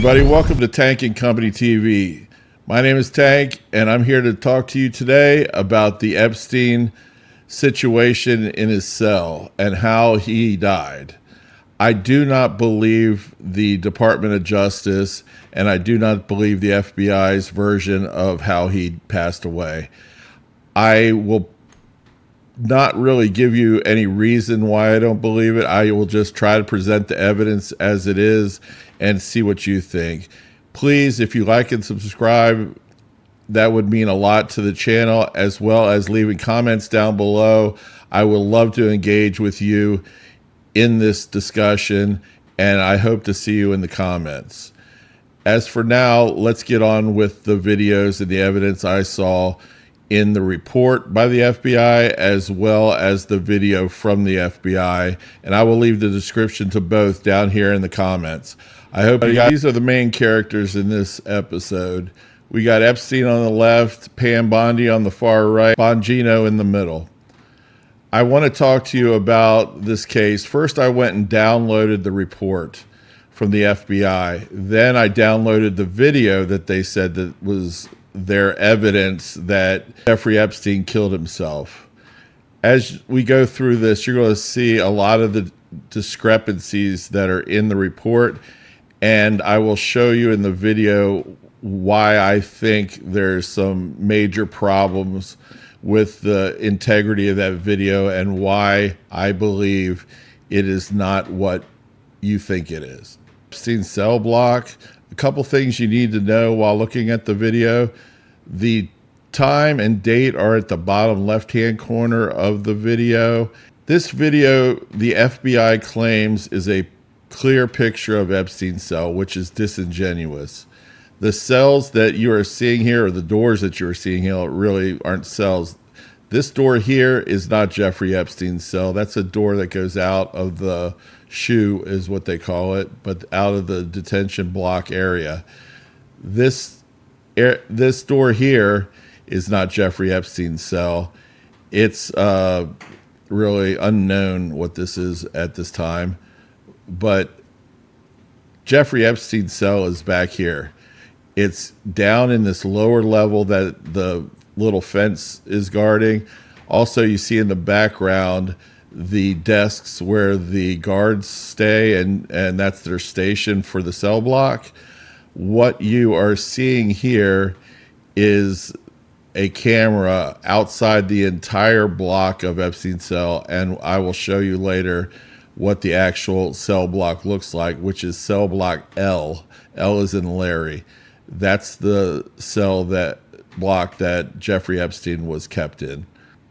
Everybody, welcome to Tank and Company TV. My name is Tank, and I'm here to talk to you today about the Epstein situation in his cell and how he died. I do not believe the Department of Justice, and I do not believe the FBI's version of how he passed away. I will not really give you any reason why I don't believe it. I will just try to present the evidence as it is and see what you think. Please, if you like and subscribe, that would mean a lot to the channel, as well as leaving comments down below. I would love to engage with you in this discussion, and I hope to see you in the comments. As for now, let's get on with the videos and the evidence I saw in the report by the FBI, as well as the video from the FBI, and I will leave the description to both down here in the comments. I hope you guys, these are the main characters in this episode. We got Epstein on the left, Pam Bondi on the far right, Bonjino in the middle. I want to talk to you about this case. First, I went and downloaded the report from the FBI. Then I downloaded the video that they said that was their evidence that Jeffrey Epstein killed himself. As we go through this, you're going to see a lot of the discrepancies that are in the report, and I will show you in the video why I think there's some major problems with the integrity of that video and why I believe it is not what you think it is. Epstein cell block. A couple things you need to know while looking at the video. The time and date are at the bottom left-hand corner of the video. This video, the FBI claims, is a clear picture of Epstein's cell, which is disingenuous. The cells that you are seeing here, or the doors that you are seeing here, really aren't cells. This door here is not Jeffrey Epstein's cell. That's a door that goes out of the shoe, is what they call it, but out of the detention block area. This door here is not Jeffrey Epstein's cell. It's really unknown what this is at this time, but Jeffrey Epstein's cell is back here. It's down in this lower level that the little fence is guarding. Also, you see in the background the desks where the guards stay, and that's their station for the cell block. What you are seeing here is a camera outside the entire block of Epstein's cell, and I will show you later what the actual cell block looks like, which is cell block L. L is in Larry. That's the cell block that Jeffrey Epstein was kept in.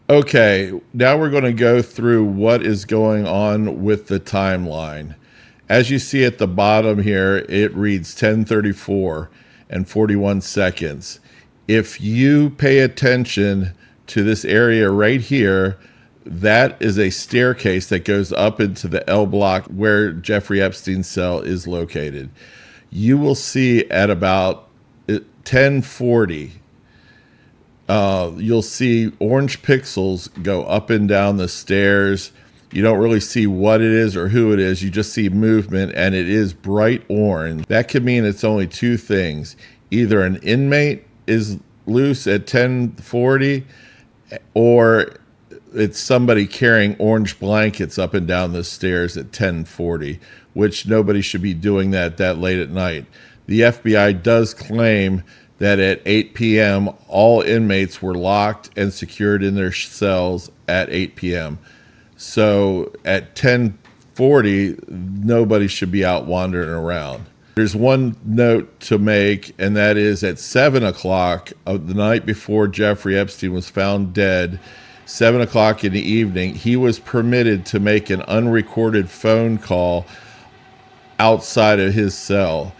Okay, now we're going to go through what is going on with the timeline. As you see at the bottom here, it reads 10:34 and 41 seconds. If you pay attention to this area right here, that is a staircase that goes up into the L block where Jeffrey Epstein's cell is located. You will see at about 10:40, you'll see orange pixels go up and down the stairs. You don't really see what it is or who it is. You just see movement, and it is bright orange. That could mean it's only two things. Either an inmate is loose at 10:40, or it's somebody carrying orange blankets up and down the stairs at 10:40, which nobody should be doing that late at night. The FBI does claim that at 8 p.m., all inmates were locked and secured in their cells at 8 p.m. So at 10:40, nobody should be out wandering around. There's one note to make, and that is at 7 o'clock of the night before Jeffrey Epstein was found dead, 7 o'clock in the evening, he was permitted to make an unrecorded phone call outside of his cell.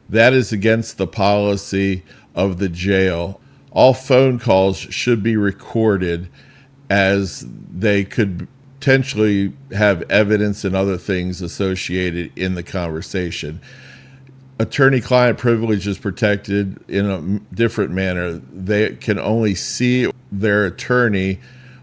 That is against the policy of the jail. All phone calls should be recorded, as they could potentially have evidence and other things associated in the conversation. Attorney-client privilege is protected in a different manner. They can only see their attorney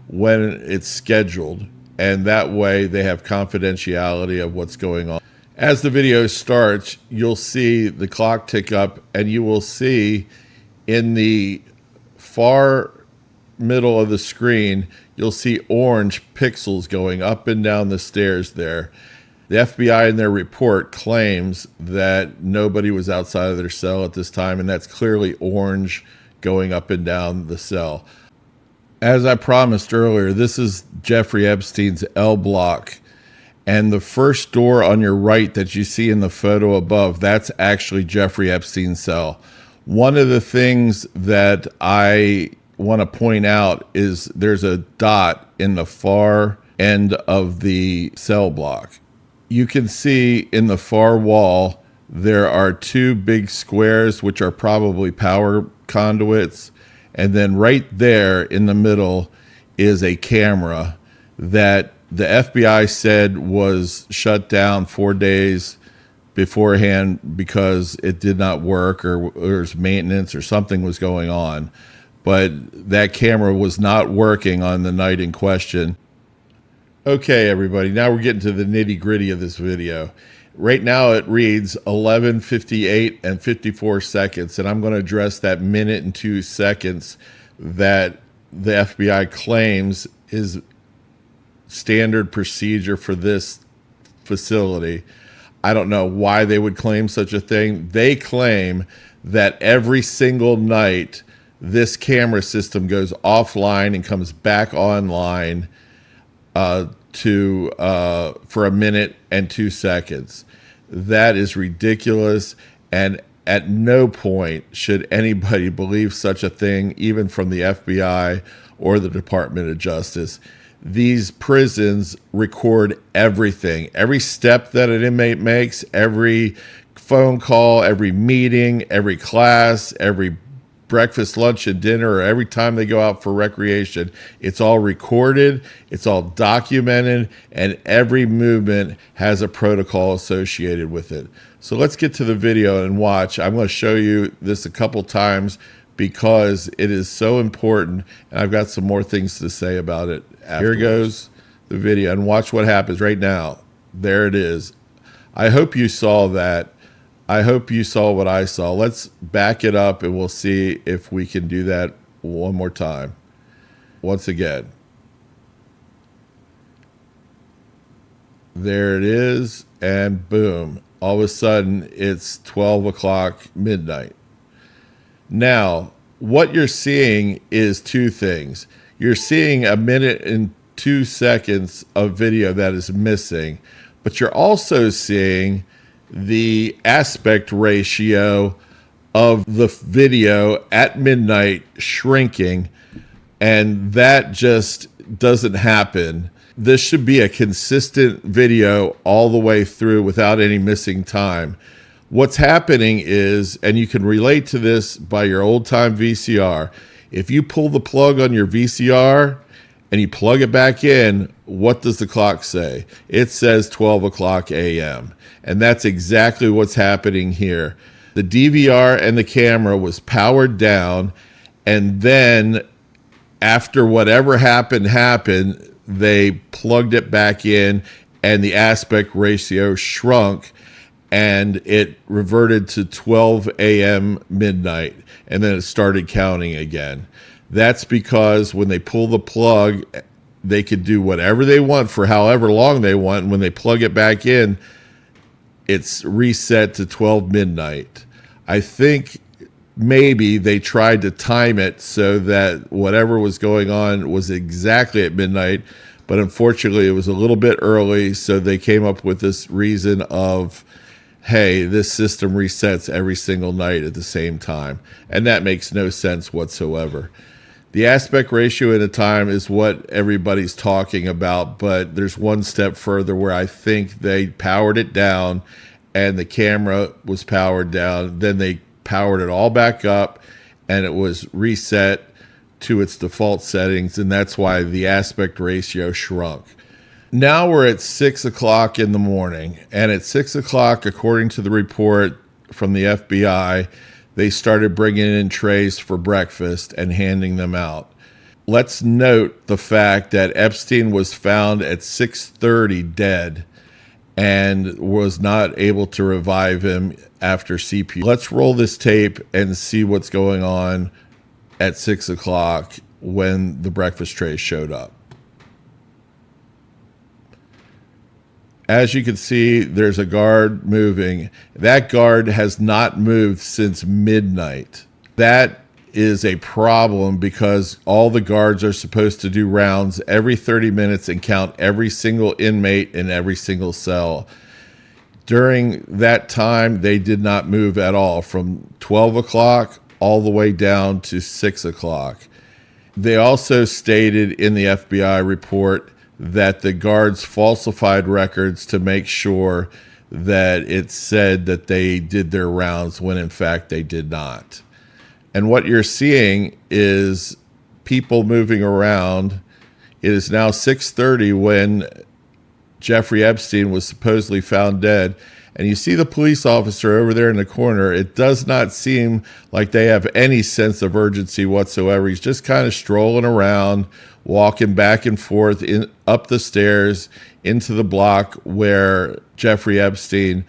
when it's scheduled, and that way they have confidentiality of what's going on. As the video starts, you'll see the clock tick up, and you will see in the far middle of the screen, you'll see orange pixels going up and down the stairs there. The FBI in their report claims that nobody was outside of their cell at this time, and that's clearly orange going up and down the cell. As I promised earlier, this is Jeffrey Epstein's L block. And the first door on your right that you see in the photo above, that's actually Jeffrey Epstein's cell. One of the things that I want to point out is there's a dot in the far end of the cell block. You can see in the far wall, there are two big squares, which are probably power conduits. And then right there in the middle is a camera that the FBI said was shut down 4 days beforehand because it did not work, or there was maintenance or something was going on. But that camera was not working on the night in question. Okay, everybody, now we're getting to the nitty gritty of this video. Right now it reads 11:58 and 54 seconds, and I'm going to address that minute and 2 seconds that the FBI claims is standard procedure for this facility. I don't know why they would claim such a thing. They claim that every single night this camera system goes offline and comes back online for a minute and 2 seconds. That is ridiculous, and at no point should anybody believe such a thing, even from the FBI or the Department of Justice. These prisons record everything, every step that an inmate makes, every phone call, every meeting, every class, every breakfast, lunch, and dinner, or every time they go out for recreation. It's all recorded, it's all documented, and every movement has a protocol associated with it. So let's get to the video and watch. I'm going to show you this a couple times because it is so important, and I've got some more things to say about it afterwards. Here goes the video, and watch what happens right now. There it is. I hope you saw that. I hope you saw what I saw. Let's back it up, and we'll see if we can do that one more time. Once again. There it is, and boom. All of a sudden, it's 12 o'clock midnight. Now, what you're seeing is two things. You're seeing a minute and 2 seconds of video that is missing, but you're also seeing the aspect ratio of the video at midnight shrinking, and that just doesn't happen. This should be a consistent video all the way through without any missing time. What's happening is, and you can relate to this by your old-time VCR, if you pull the plug on your VCR and you plug it back in, what does the clock say? It says 12 o'clock a.m. And that's exactly what's happening here. The DVR and the camera was powered down, and then after whatever happened, they plugged it back in, and the aspect ratio shrunk, and it reverted to 12 a.m. midnight, and then it started counting again. That's because when they pull the plug, they could do whatever they want for however long they want. And when they plug it back in, it's reset to 12 midnight. I think maybe they tried to time it so that whatever was going on was exactly at midnight, but unfortunately it was a little bit early, so they came up with this reason of, hey, this system resets every single night at the same time. And that makes no sense whatsoever. The aspect ratio in a time is what everybody's talking about, but there's one step further where I think they powered it down and the camera was powered down. Then they powered it all back up and it was reset to its default settings, and that's why the aspect ratio shrunk. Now we're at 6 o'clock in the morning, and at 6 o'clock, according to the report from the FBI, they started bringing in trays for breakfast and handing them out. Let's note the fact that Epstein was found at 6:30 dead, and was not able to revive him after CPR. Let's roll this tape and see what's going on at 6 o'clock when the breakfast tray showed up. As you can see, there's a guard moving. That guard has not moved since midnight. That is a problem because all the guards are supposed to do rounds every 30 minutes and count every single inmate in every single cell. During that time, they did not move at all from 12 o'clock all the way down to 6 o'clock. They also stated in the FBI report that the guards falsified records to make sure that it said that they did their rounds when in fact they did not. And what you're seeing is people moving around. It is now 6:30 when Jeffrey Epstein was supposedly found dead. And you see the police officer over there in the corner. It does not seem like they have any sense of urgency whatsoever. He's just kind of strolling around, walking back and forth up the stairs into the block where Jeffrey Epstein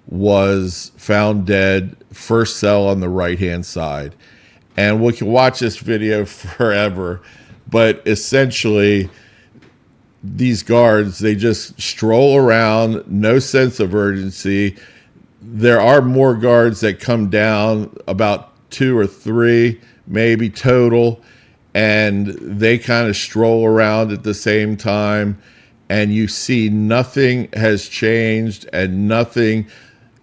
was found dead, first cell on the right-hand side. And we can watch this video forever, but essentially these guards, they just stroll around, no sense of urgency. There are more guards that come down, about 2 or 3 maybe total, and they kind of stroll around at the same time, and you see nothing has changed and nothing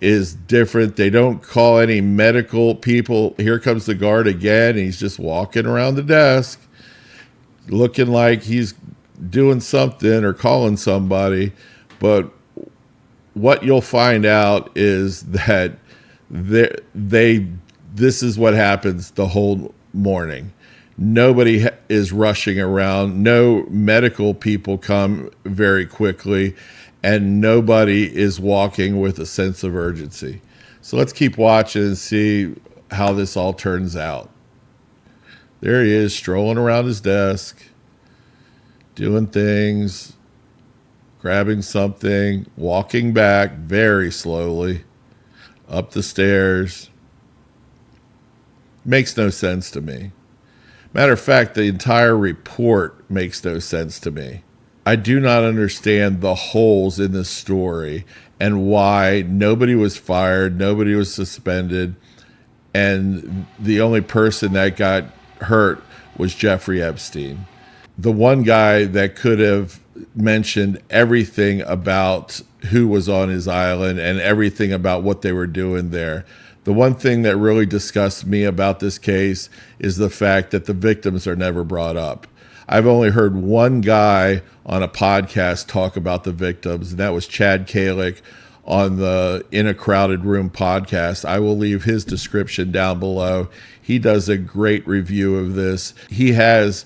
is different. They don't call any medical people. Here comes the guard again. He's just walking around the desk looking like he's doing something or calling somebody. But what you'll find out is that this is what happens the whole morning. Nobody is rushing around. No medical people come very quickly, and nobody is walking with a sense of urgency. So let's keep watching and see how this all turns out. There he is, strolling around his desk, doing things, grabbing something, walking back very slowly up the stairs. Makes no sense to me. Matter of fact, the entire report makes no sense to me. I do not understand the holes in this story and why nobody was fired, nobody was suspended, and the only person that got hurt was Jeffrey Epstein. The one guy that could have mentioned everything about who was on his island and everything about what they were doing there. The one thing that really disgusts me about this case is the fact that the victims are never brought up. I've only heard one guy on a podcast talk about the victims, and that was Chad Calik on the In a Crowded Room podcast. I will leave his description down below. He does a great review of this. He has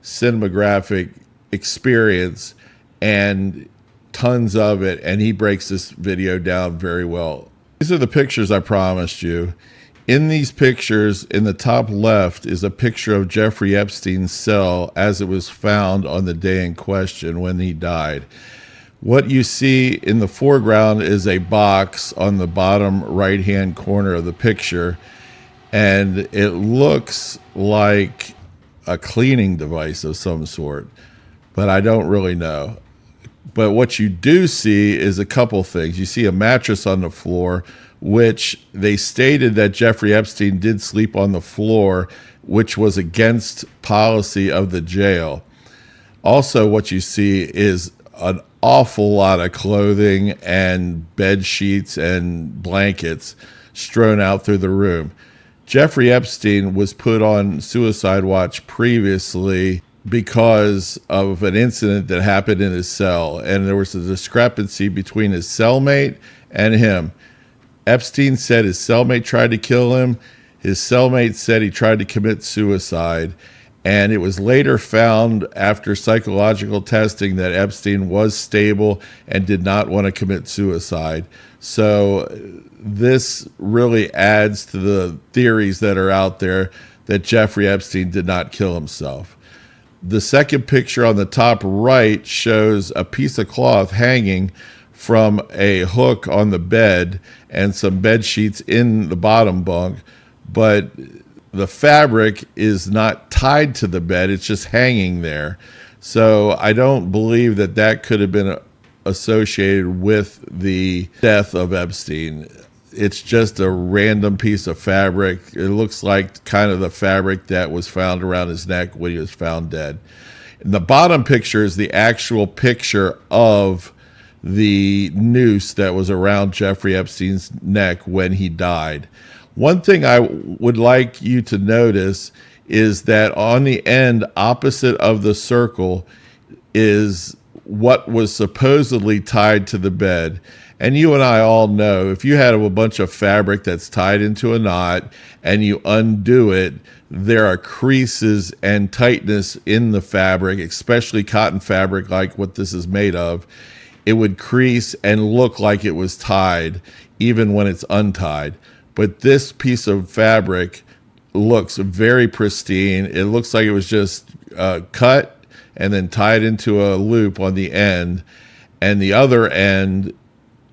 cinematographic experience and tons of it, and he breaks this video down very well. These are the pictures I promised you. In these pictures, in the top left is a picture of Jeffrey Epstein's cell as it was found on the day in question when he died. What you see in the foreground is a box on the bottom right-hand corner of the picture, and it looks like a cleaning device of some sort, but I don't really know. But what you do see is a couple things. You see a mattress on the floor, which they stated that Jeffrey Epstein did sleep on the floor, which was against policy of the jail. Also, what you see is an awful lot of clothing and bed sheets and blankets strewn out through the room. Jeffrey Epstein was put on suicide watch previously because of an incident that happened in his cell, and there was a discrepancy between his cellmate and him. Epstein said his cellmate tried to kill him. His cellmate said he tried to commit suicide, and it was later found after psychological testing that Epstein was stable and did not want to commit suicide. So this really adds to the theories that are out there that Jeffrey Epstein did not kill himself. The second picture on the top right shows a piece of cloth hanging from a hook on the bed and some bed sheets in the bottom bunk, but the fabric is not tied to the bed, it's just hanging there. So I don't believe that that could have been associated with the death of Epstein. It's just a random piece of fabric. It looks like kind of the fabric that was found around his neck when he was found dead. And the bottom picture is the actual picture of the noose that was around Jeffrey Epstein's neck when he died. One thing I would like you to notice is that on the end opposite of the circle is what was supposedly tied to the bed. And you and I all know if you had a bunch of fabric that's tied into a knot and you undo it, there are creases and tightness in the fabric, especially cotton fabric like what this is made of. It would crease and look like it was tied even when it's untied. But this piece of fabric looks very pristine. It looks like it was just cut and then tied into a loop on the end. And the other end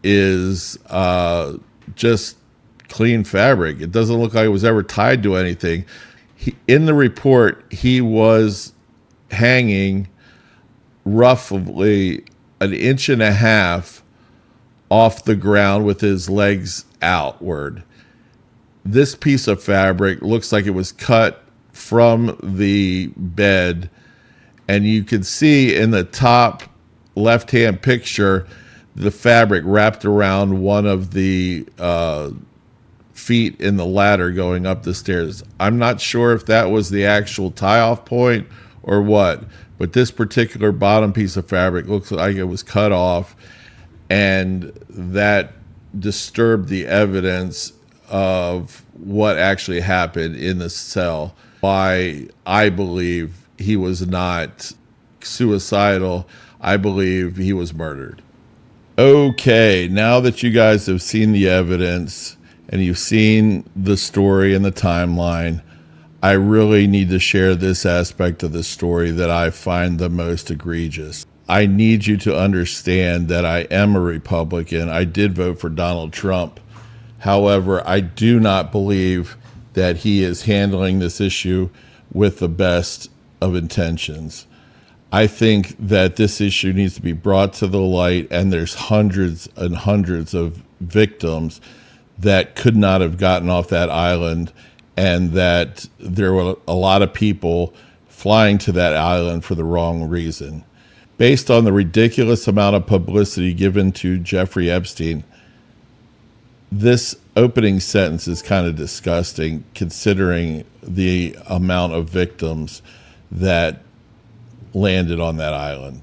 is just clean fabric. It doesn't look like it was ever tied to anything. In the report, he was hanging roughly 1.5 inches off the ground with his legs outward. This piece of fabric looks like it was cut from the bed, and you can see in the top left-hand picture the fabric wrapped around one of the feet in the ladder going up the stairs. I'm not sure if that was the actual tie-off point or what, but this particular bottom piece of fabric looks like it was cut off, and that disturbed the evidence of what actually happened in the cell. Why I believe he was not suicidal. I believe he was murdered. Okay, now that you guys have seen the evidence and you've seen the story and the timeline, I really need to share this aspect of the story that I find the most egregious. I need you to understand that I am a Republican. I did vote for Donald Trump. However, I do not believe that he is handling this issue with the best of intentions. I think that this issue needs to be brought to the light, and there's hundreds and hundreds of victims that could not have gotten off that island, and that there were a lot of people flying to that island for the wrong reason. Based on the ridiculous amount of publicity given to Jeffrey Epstein, this opening sentence is kind of disgusting considering the amount of victims that landed on that island.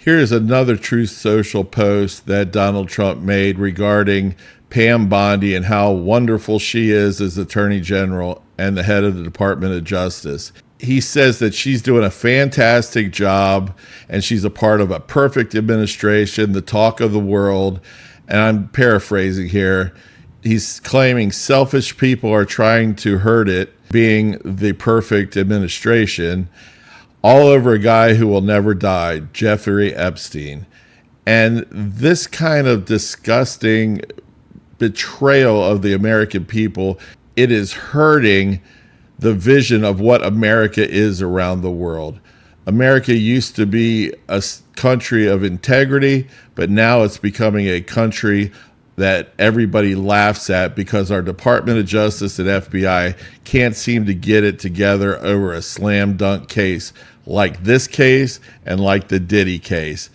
Here's another Truth Social post that Donald Trump made regarding Pam Bondi and how wonderful she is as Attorney General and the head of the Department of Justice. He says that she's doing a fantastic job and she's a part of a perfect administration, the talk of the world. And I'm paraphrasing here. He's claiming selfish people are trying to hurt it, being the perfect administration, all over a guy who will never die, Jeffrey Epstein. And this kind of disgusting betrayal of the American people, it is hurting the vision of what America is around the world. America used to be a country of integrity, but now it's becoming a country that everybody laughs at because our Department of Justice and FBI can't seem to get it together over a slam dunk case like this case and like the Diddy case.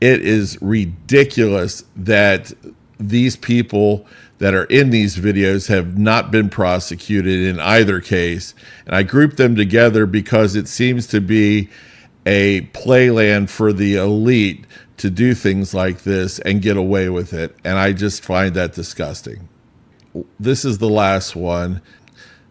It is ridiculous that these people that are in these videos have not been prosecuted in either case. And I grouped them together because it seems to be a playland for the elite to do things like this and get away with it. And I just find that disgusting. This is the last one.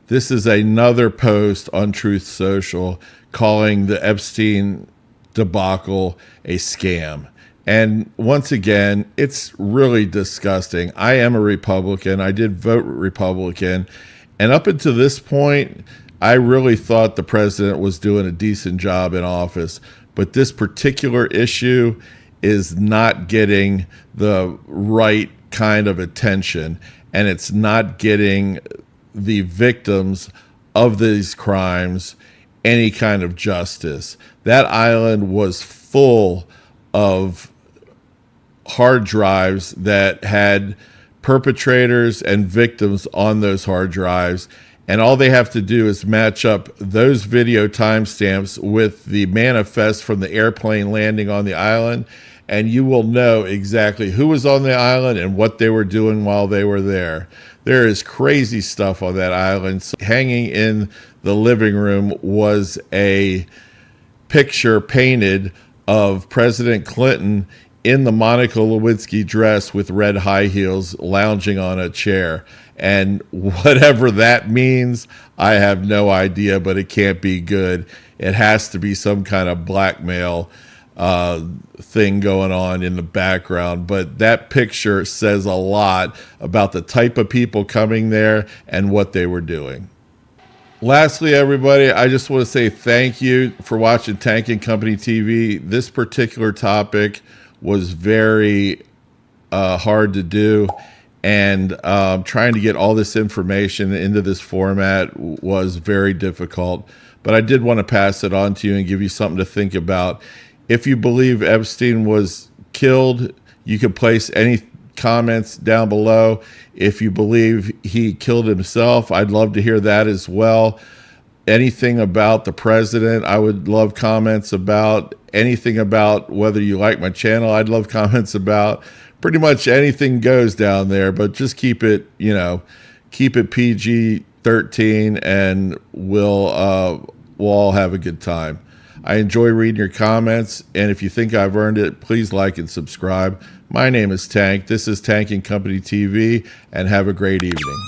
This is another post on Truth Social calling the Epstein debacle a scam. And once again, it's really disgusting. I am a Republican. I did vote Republican. And up until this point, I really thought the president was doing a decent job in office. But this particular issue is not getting the right kind of attention. And it's not getting the victims of these crimes any kind of justice. That island was full of hard drives that had perpetrators and victims on those hard drives. And all they have to do is match up those video timestamps with the manifest from the airplane landing on the island, and you will know exactly who was on the island and what they were doing while they were there. There is crazy stuff on that island. So hanging in the living room was a picture painted of President Clinton in the Monica Lewinsky dress with red high heels lounging on a chair. And whatever that means, I have no idea, but it can't be good. It has to be some kind of blackmail thing going on in the background. But that picture says a lot about the type of people coming there and what they were doing. Lastly, everybody, I just want to say thank you for watching Tank and Company TV. This particular topic was very hard to do, and trying to get all this information into this format was very difficult. But I did want to pass it on to you and give you something to think about. If you believe Epstein was killed, you can place any comments down below. If you believe he killed himself, I'd love to hear that as well. Anything about the president, I would love comments about. Anything about whether you like my channel, I'd love comments about. Pretty much anything goes down there, but just keep it, keep it PG-13, and we'll all have a good time. I enjoy reading your comments, and if you think I've earned it, please like and subscribe. My name is Tank. This is Tank and Company TV, and have a great evening.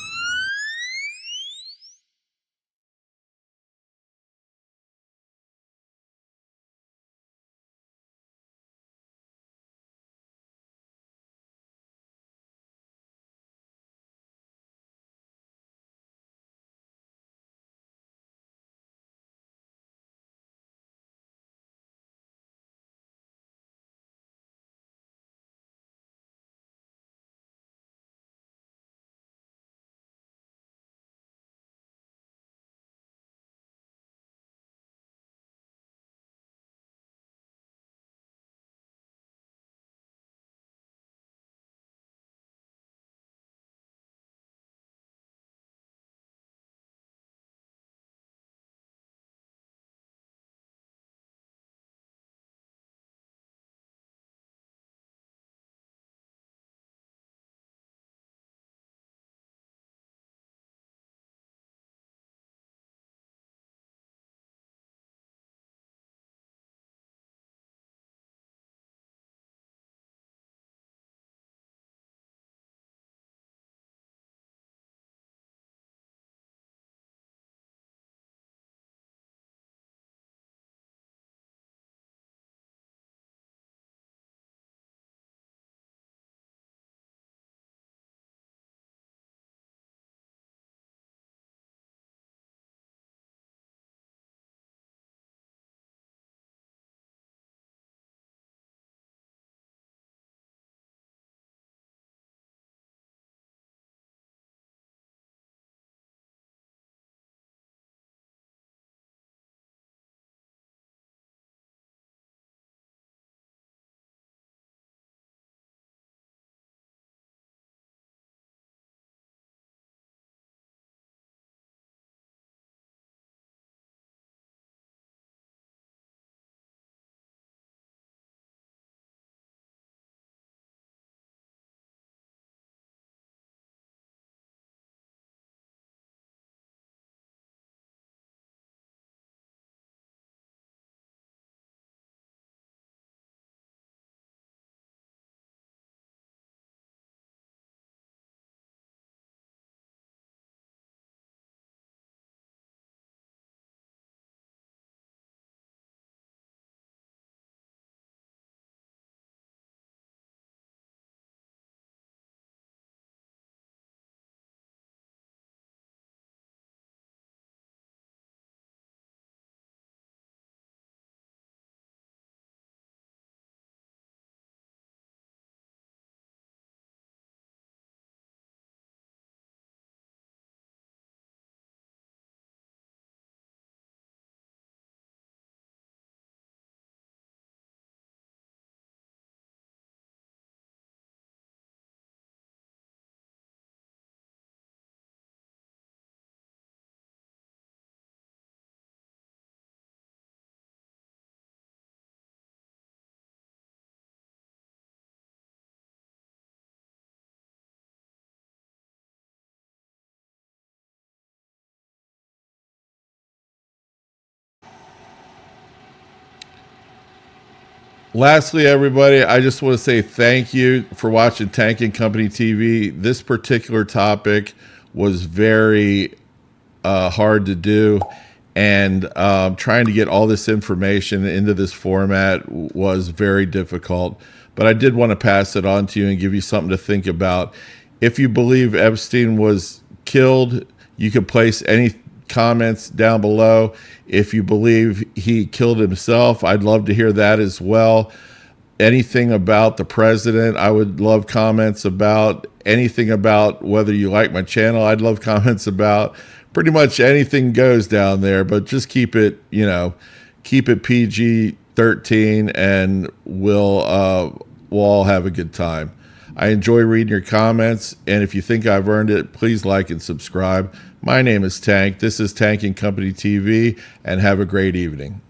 Lastly, everybody, I just want to say thank you for watching Tank and Company TV. This particular topic was very hard to do, and trying to get all this information into this format was very difficult. But I did want to pass it on to you and give you something to think about. If you believe Epstein was killed, you can place any comments down below. If you believe he killed himself, I'd love to hear that as well. Anything about the president, I would love comments about. Anything about whether you like my channel, I'd love comments about. Pretty much anything goes down there, but just keep it, keep it PG-13, and we'll all have a good time. I enjoy reading your comments, and if you think I've earned it, please like and subscribe. My name is Tank. This is Tank and Company TV, and have a great evening.